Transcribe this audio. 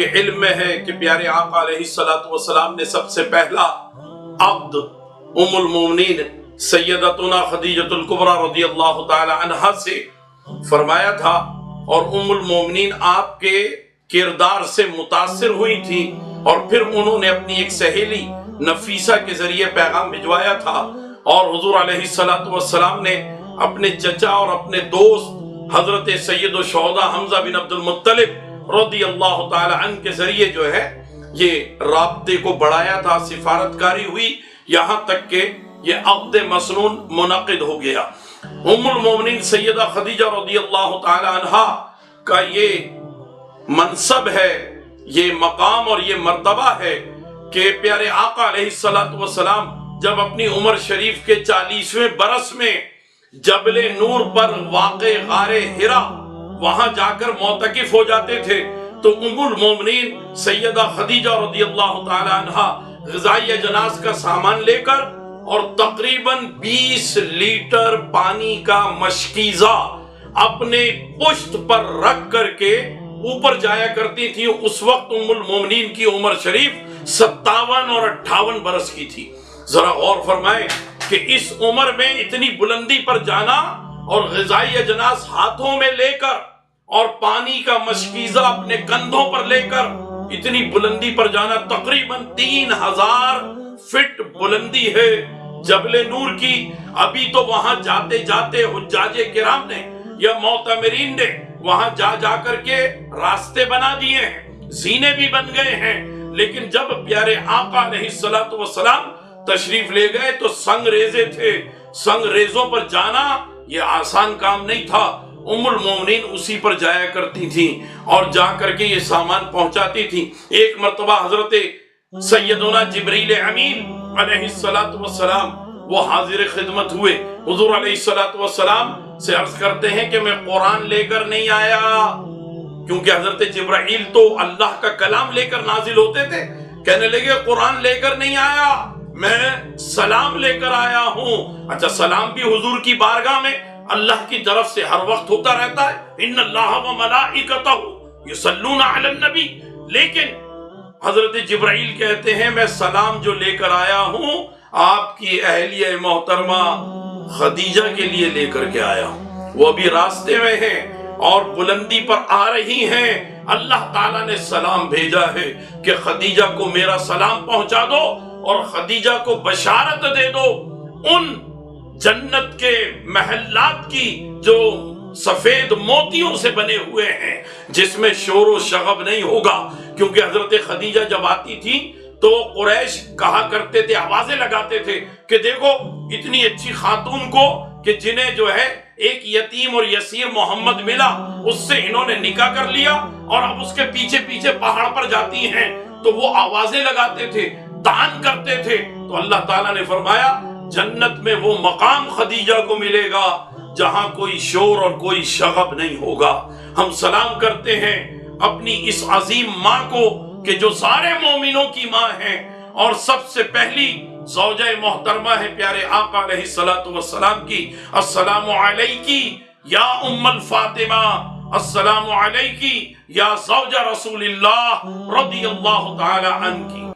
کے علم میں ہے کہ پیارے آقا علیہ الصلوۃ والسلام نے سب سے پہلا عقد ام المومنین سیدتنا خدیجۃ الکبریٰ رضی اللہ تعالی عنہا سے فرمایا تھا، اور ام المومنین آپ کے کردار سے متاثر ہوئی تھی، اور پھر انہوں نے اپنی ایک سہیلی نفیسہ کے ذریعے پیغام بھجوایا تھا، اور حضور علیہ الصلوۃ والسلام نے اپنے چچا اور اپنے دوست حضرت سید الشہداء حمزہ بن عبد المطلب رضی اللہ تعالی عنہ کے ذریعے جو ہے یہ رابطے کو بڑھایا تھا، سفارتکاری ہوئی، یہاں تک کہ یہ عقد مسنون منعقد ہو گیا۔ ام المومنین سیدہ خدیجہ رضی اللہ تعالی عنہا کا یہ منصب ہے، یہ مقام اور یہ مرتبہ ہے کہ پیارے آقا علیہ الصلوۃ والسلام جب اپنی عمر شریف کے 40ویں برس میں جبل نور پر واقع غار حرا وہاں جا کر معتکف ہو جاتے تھے، تو ام المومنین سیدہ خدیجہ رضی اللہ تعالی عنہا غذائی اجناس کا سامان لے کر اور تقریباً 20 لیٹر پانی کا مشکیزہ اپنے پشت پر رکھ کر کے اوپر جایا کرتی تھی۔ اس وقت ام المومنین کی عمر شریف 57 اور 58 برس کی تھی۔ ذرا غور فرمائیں کہ اس عمر میں اتنی بلندی پر جانا اور غذائی اجناس ہاتھوں میں لے کر اور پانی کا مشکیزہ اپنے کندھوں پر لے کر اتنی بلندی پر جانا، تقریباً 3000 فٹ بلندی ہے جبل نور کی۔ ابھی تو وہاں جاتے جاتے حجاج کرام نے یا معتمرین نے وہاں جا جا کر کے راستے بنا دیے ہیں، زینے بھی بن گئے ہیں، لیکن جب پیارے آقا علیہ الصلوۃ والسلام تشریف لے گئے تو سنگ ریزے تھے، سنگ ریزوں پر جانا یہ آسان کام نہیں تھا۔ ام المومنین اسی پر جایا کرتی تھی اور جا کر کے یہ سامان پہنچاتی تھی۔ ایک مرتبہ حضرت سیدنا جبریل امین علیہ الصلوۃ والسلام وہ حاضر خدمت ہوئے، حضور علیہ الصلوۃ والسلام سے عرض کرتے ہیں کہ میں قرآن لے کر نہیں آیا، کیونکہ حضرت جبرائیل تو اللہ کا کلام لے کر نازل ہوتے تھے۔ کہنے لگے قرآن لے کر نہیں آیا، میں سلام لے کر آیا ہوں۔ اچھا، سلام بھی حضور کی بارگاہ میں اللہ کی طرف سے ہر وقت ہوتا رہتا ہے، ان اللہ و ملائکتہ یصلون علی النبی، لیکن حضرت جبرائیل کہتے ہیں میں سلام جو لے کر آیا ہوں آپ کی اہلیہ محترمہ خدیجہ کے لیے لے کر کے آیا ہوں، وہ بھی راستے میں ہیں اور بلندی پر آ رہی ہیں۔ اللہ تعالیٰ نے سلام بھیجا ہے کہ خدیجہ کو میرا سلام پہنچا دو اور خدیجہ کو بشارت دے دو ان جنت کے محلات کی جو سفید موتیوں سے بنے ہوئے ہیں، جس میں شور و شغب نہیں ہوگا۔ کیونکہ حضرت خدیجہ جب آتی تھی تو قریش کہا کرتے تھے، آوازیں لگاتے تھے کہ دیکھو اتنی اچھی خاتون کو کہ جنہیں جو ہے ایک یتیم اور یسیر محمد ملا، اس سے انہوں نے نکاح کر لیا اور اب اس کے پیچھے پیچھے پہاڑ پر جاتی ہیں، تو وہ آوازیں لگاتے تھے، طعن کرتے تھے۔ تو اللہ تعالیٰ نے فرمایا جنت میں وہ مقام خدیجہ کو ملے گا جہاں کوئی شور اور کوئی شغب نہیں ہوگا۔ ہم سلام کرتے ہیں اپنی اس عظیم ماں کو کہ جو سارے مومنوں کی ماں ہیں اور سب سے پہلی زوجہ محترمہ ہے پیارے آقا علیہ الصلوۃ والسلام کی۔ السلام علیکی یا ام الفاطمہ، السلام علیکی یا زوجہ رسول اللہ رضی اللہ تعالی عنہ کی۔